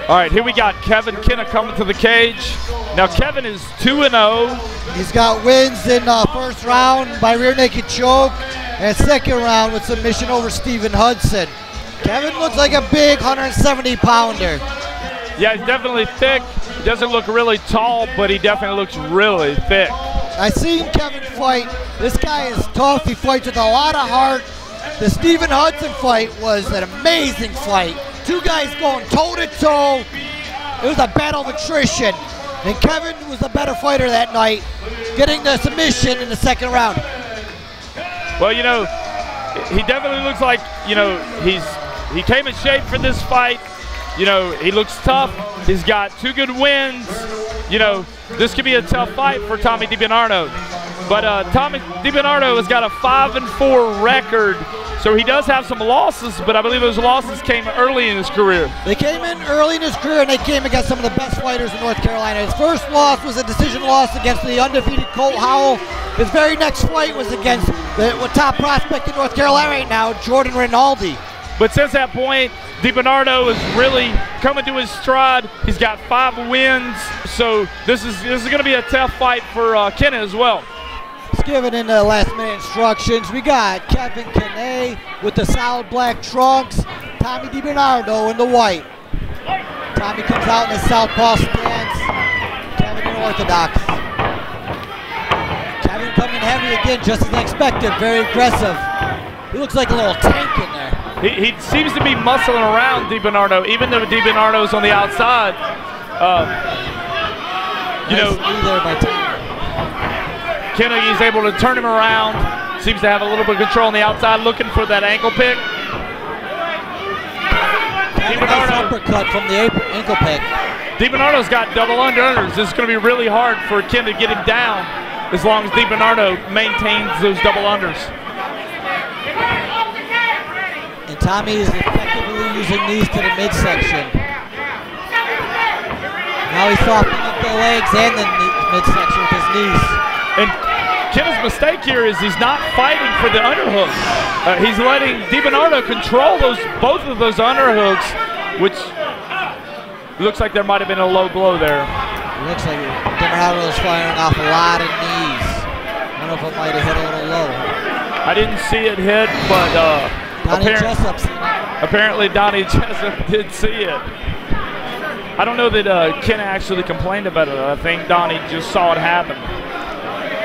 All right, here we got Kevin Kenna coming to the cage. Now Kevin is 2-0. He's got wins in first round by rear naked choke and second round with submission over Stephen Hudson. Kevin looks like a big 170-pounder. Yeah, he's definitely thick. He doesn't look really tall, but he definitely looks really thick. I seen Kevin fight. This guy is tough. He fights with a lot of heart. The Stephen Hudson fight was an amazing fight. Two guys going toe-to-toe. It was a battle of attrition. And Kevin was the better fighter that night, getting the submission in the second round. Well, you know, he definitely looks like, you know, he came in shape for this fight. You know, he looks tough. He's got 2 good wins. You know, this could be a tough fight for Tommy Dibernardo. But Tommy Dibernardo has got a 5-4 record. So he does have some losses, but I believe those losses came early in his career. They came in early in his career, and they came against some of the best fighters in North Carolina. His first loss was a decision loss against the undefeated Colt Howell. His very next fight was against the top prospect in North Carolina right now, Jordan Rinaldi. But since that point, Dibernardo is really coming to his stride. He's got 5 wins, so this is going to be a tough fight for Kenna as well. Let's give it in the last-minute instructions. We got Kevin Kenna with the solid black trunks, Tommy Dibernardo in the white. Tommy comes out in his southpaw stance, Kevin in orthodox. Kevin coming heavy again, just as expected, very aggressive. He looks like a little tank in there. He seems to be muscling around Dibernardo, even though Dibernardo's on the outside. You know, Kenna is able to turn him around. Seems to have a little bit of control on the outside, looking for that ankle pick. Nice uppercut from the ankle pick. Dibernardo's got double unders. This is going to be really hard for Kenna to get him down as long as Dibernardo maintains those double unders. And Tommy is effectively using knees to the midsection. Now he's softening up the legs and the midsection with his knees. And Kenna's mistake here is he's not fighting for the underhook. He's letting Dibernardo control both of those underhooks, which looks like there might have been a low blow there. It looks like Dibernardo is firing off a lot of knees. I don't know if it might have hit a little low. I didn't see it hit, but apparently Donnie Jessup did see it. I don't know that Kenna actually complained about it. I think Donnie just saw it happen.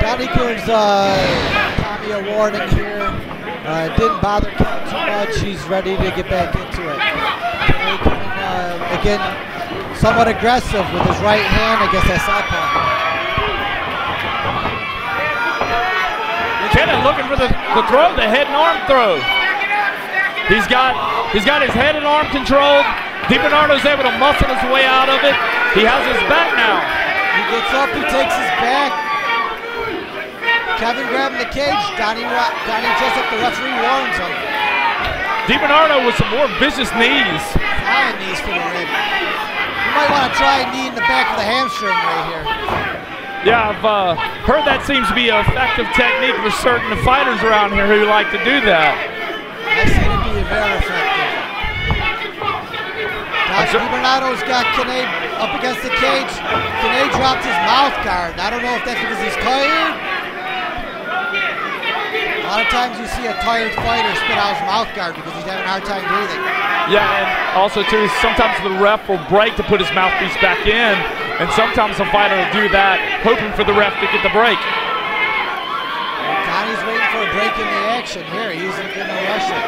Donnie gives Tommy a warning here. Didn't bother Kenna too much. He's ready to get back into it. Again, somewhat aggressive with his right hand against that southpaw. Kenna looking for the throw, the head and arm throw. He's got his head and arm controlled. Dibernardo's able to muscle his way out of it. He has his back now. He gets up, he takes his back. Kevin grabbing the cage. Donnie Jessup, the referee, warns him. Dibernardo with some more vicious knees. High knees for the rib. You might want to try a knee in the back of the hamstring right here. Yeah, I've heard that seems to be an effective technique for certain fighters around here who like to do that. I've seen it be very effective. Dibernardo's got Kenna up against the cage. Kenna dropped his mouth guard. I don't know if that's because he's tired. A lot of times you see a tired fighter spit out his mouth guard because he's having a hard time breathing. Yeah, and also too, sometimes the ref will break to put his mouthpiece back in, and sometimes the fighter will do that, hoping for the ref to get the break. Donnie's waiting for a break in the action here. He's going to rush it.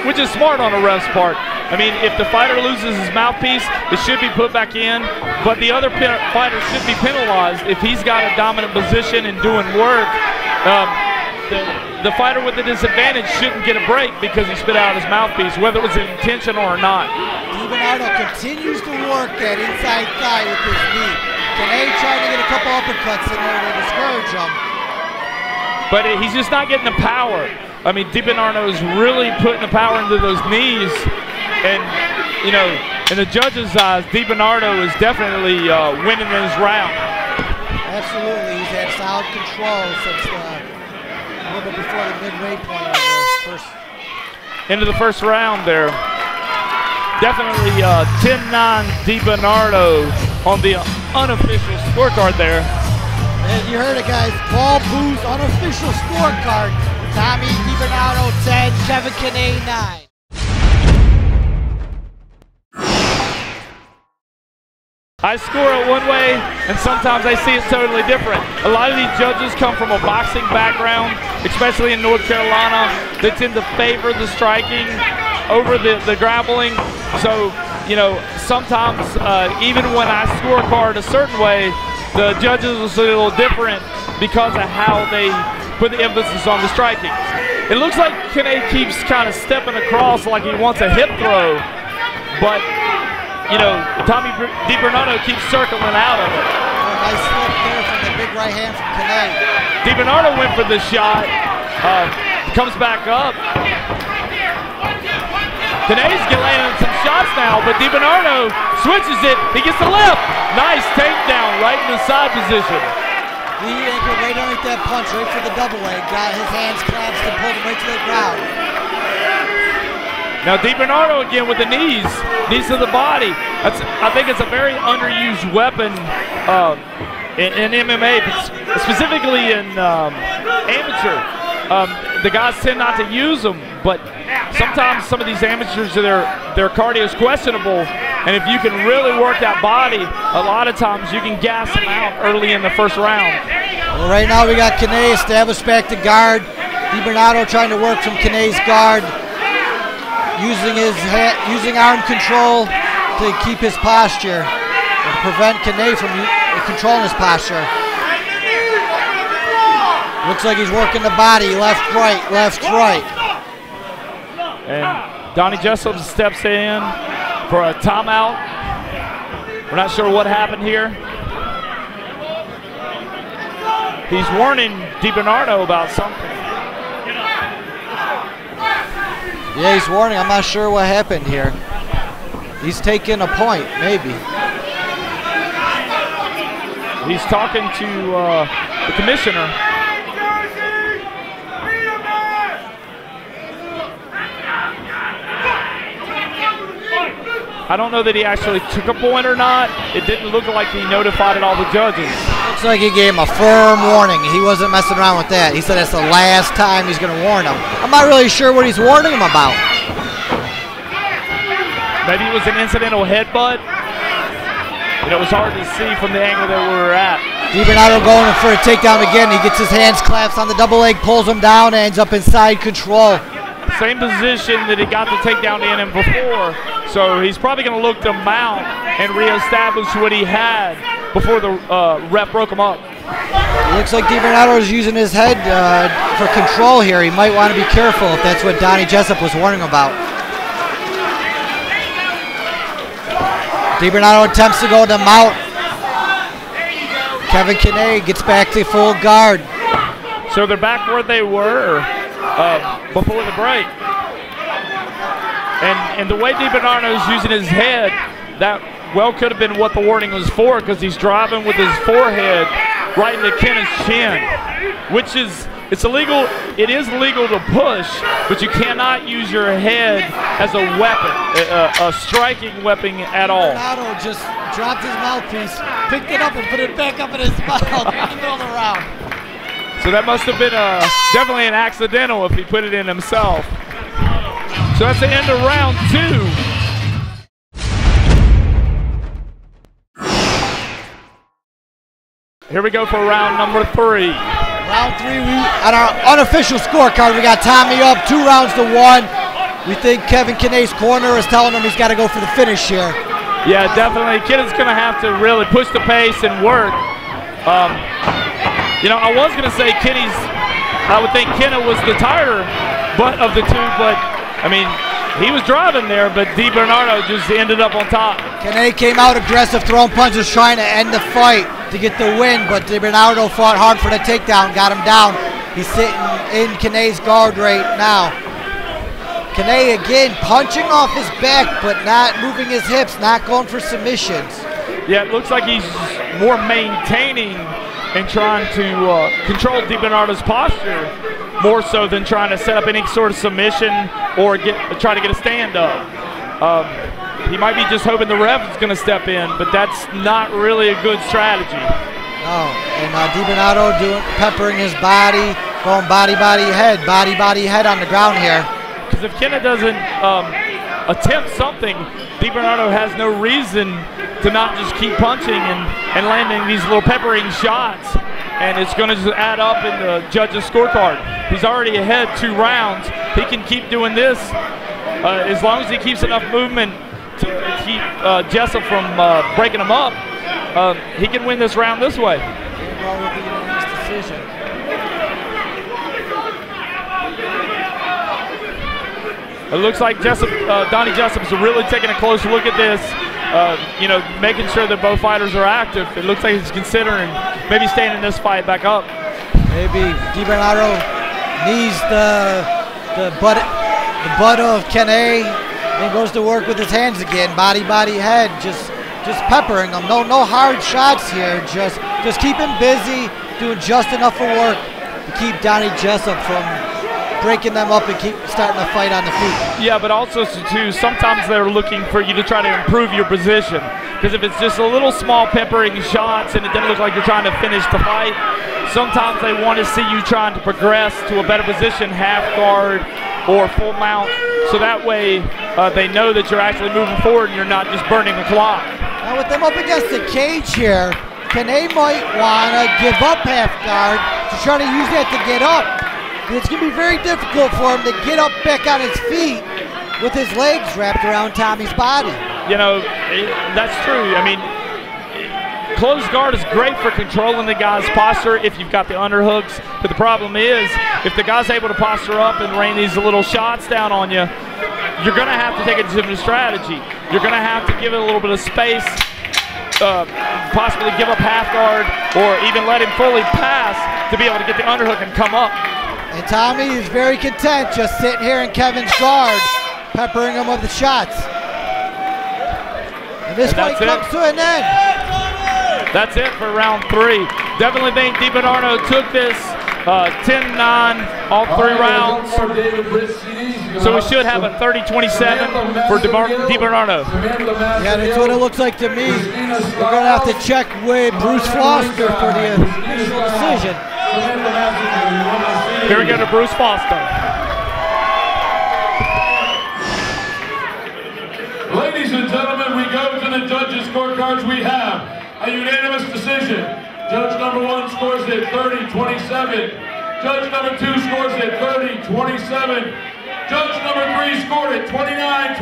Which is smart on a ref's part. I mean, if the fighter loses his mouthpiece, it should be put back in, but the other fighter should be penalized if he's got a dominant position and doing work. The fighter with the disadvantage shouldn't get a break because he spit out his mouthpiece, whether it was intentional or not. Dibernardo continues to work that inside thigh with his knee. Kenna trying to get a couple uppercuts in there to discourage him. But he's just not getting the power. I mean, Dibernardo is really putting the power into those knees. And, you know, in the judges' eyes, Dibernardo is definitely winning this round. Absolutely. He's had solid control since a little bit before the midway point of the first. Into the first round there. definitely 10-9 Dibernardo on the unofficial scorecard there. And you heard it, guys. Paul Boo's unofficial scorecard. Tommy Dibernardo 10, Kevin Kenna 9. I score it one way, and sometimes I see it totally different. A lot of these judges come from a boxing background, especially in North Carolina. They tend to favor the striking over the grappling. So, you know, sometimes even when I scorecard a certain way, the judges will see a little different because of how they put the emphasis on the striking. It looks like Kenna keeps kind of stepping across like he wants a hip throw, but you know, Tommy Dibernardo keeps circling out of it. Oh, nice slip there from the big right hand from Kenna. Dibernardo went for the shot, comes back up. Kenna's landing some shots now, but Dibernardo switches it. He gets the left. Nice takedown right in the side position. He anchored right underneath that punch, right for the double leg. Got his hands collapsed and pulled him right to the ground. Now Dibernardo again with the knees to the body. I think it's a very underused weapon in MMA, specifically in amateur. The guys tend not to use them, but sometimes some of these amateurs, their cardio is questionable, and if you can really work that body, a lot of times you can gas them out early in the first round. Well, right now we got Kenna established back to guard. Dibernardo trying to work from Kenna's guard, using arm control to keep his posture and prevent Kenna from controlling his posture. Looks like he's working the body, left, right, left, right. And Donnie Jessup steps in for a timeout. We're not sure what happened here. He's warning Dibernardo about something. Yeah, he's warning. I'm not sure what happened here. He's taking a point, maybe. He's talking to the commissioner. I don't know that he actually took a point or not. It didn't look like he notified all the judges. Looks like he gave him a firm warning. He wasn't messing around with that. He said it's the last time he's going to warn him. I'm not really sure what he's warning him about. Maybe it was an incidental headbutt. And it was hard to see from the angle that we were at. Dibernardo going for a takedown again. He gets his hands collapsed on the double leg, pulls him down, and ends up in side control. Same position that he got the takedown in him before. So he's probably going to look to mount and reestablish what he had before the ref broke him up. Looks like Dibernardo is using his head for control here. He might want to be careful if that's what Donnie Jessup was warning about. Dibernardo attempts to go to mount. Kevin Kenna gets back to full guard. So they're back where they were before the break. And the way Dibernardo is using his head, that well could have been what the warning was for, because he's driving with his forehead right into Kenna's chin, which is, it's illegal. It is legal to push, but you cannot use your head as a weapon, a striking weapon at all. Dibernardo just dropped his mouthpiece, picked it up and put it back up in his mouth in the middle of the round. So that must have been definitely an accidental if he put it in himself. So that's the end of round 2. Here we go for round number 3. Round 3, on our unofficial scorecard, we got Tommy up 2 rounds to 1. We think Kevin Kenna's corner is telling him he's got to go for the finish here. Yeah, definitely. Kenna's going to have to really push the pace and work. You know, I was going to say I would think Kenna was the tighter butt of the two, but I mean, he was driving there, but Dibernardo just ended up on top. Kenna came out aggressive, throwing punches, trying to end the fight to get the win, but Dibernardo fought hard for the takedown, got him down. He's sitting in Kenna's guard right now. Kenna again punching off his back, but not moving his hips, not going for submissions. Yeah, it looks like he's more maintaining and trying to control Dibernardo's posture more so than trying to set up any sort of submission or try to get a stand-up. he might be just hoping the ref is going to step in, but that's not really a good strategy. No, and Dibernardo peppering his body, going body, head on the ground here. Because if Kenna doesn't attempt something, Dibernardo has no reason to not just keep punching and landing these little peppering shots, and it's going to just add up in the judges' scorecard. He's already ahead 2 rounds. He can keep doing this as long as he keeps enough movement to keep Jessup from breaking him up. He can win this round this way. It looks like Donnie Jessup is really taking a close look at this, you know, making sure that both fighters are active. It looks like he's considering maybe staying in this fight back up. Maybe Dibernardo knees the butt of Kenna and goes to work with his hands again, body, head, just peppering him. No hard shots here. Just keep him busy, doing just enough of work to keep Donnie Jessup from breaking them up and keep starting the fight on the feet. Yeah, but also too, sometimes they're looking for you to try to improve your position. Because if it's just a little small peppering shots and it doesn't look like you're trying to finish the fight, sometimes they want to see you trying to progress to a better position, half guard or full mount, so that way they know that you're actually moving forward and you're not just burning the clock. Now with them up against the cage here, Kenna might want to give up half guard to try to use that to get up. It's going to be very difficult for him to get up back on his feet with his legs wrapped around Tommy's body. You know, that's true. I mean, closed guard is great for controlling the guy's posture if you've got the underhooks, but the problem is if the guy's able to posture up and rain these little shots down on you, you're going to have to take a different strategy. You're going to have to give it a little bit of space, possibly give up half guard, or even let him fully pass to be able to get the underhook and come up. And Tommy is very content just sitting here in Kevin's guard, peppering him with the shots. And this fight comes to an end. That's it for round 3. Definitely think Dibernardo took this 10-9 all 3 rounds. So we should have a 30-27 for Dibernardo. Yeah, that's what it looks like to me. We're going to have to check with Bruce Foster for the official decision. Here we go to Bruce Foster. Ladies and gentlemen, we go to the judges' scorecards. We have a unanimous decision. Judge number 1 scores it 30-27. Judge number 2 scores it 30-27. Judge number 3 scored it 29-28.